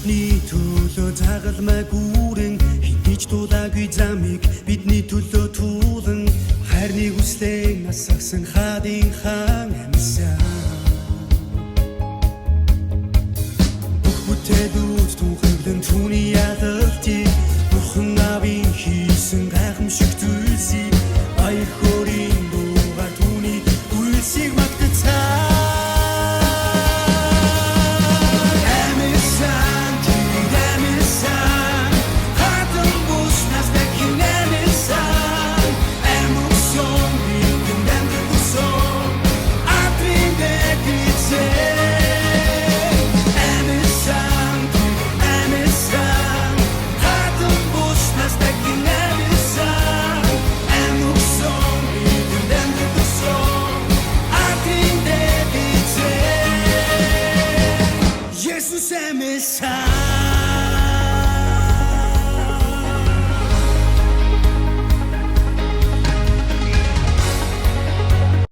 Бидний төлөө загалмай гүрэн хинэж дуулаагүй замыг бидний төлөө туулан хайрны хүслээ насгсан хаадын хаан амьсан бүх бүтээлүүд түнхэвлэн түүний ялалтыг бурхан авин хийсэн гайхамшиг зүйлсийг баяр хөөрийн дуугаар түүний үйлсийг магтцаа Jesus é Messias.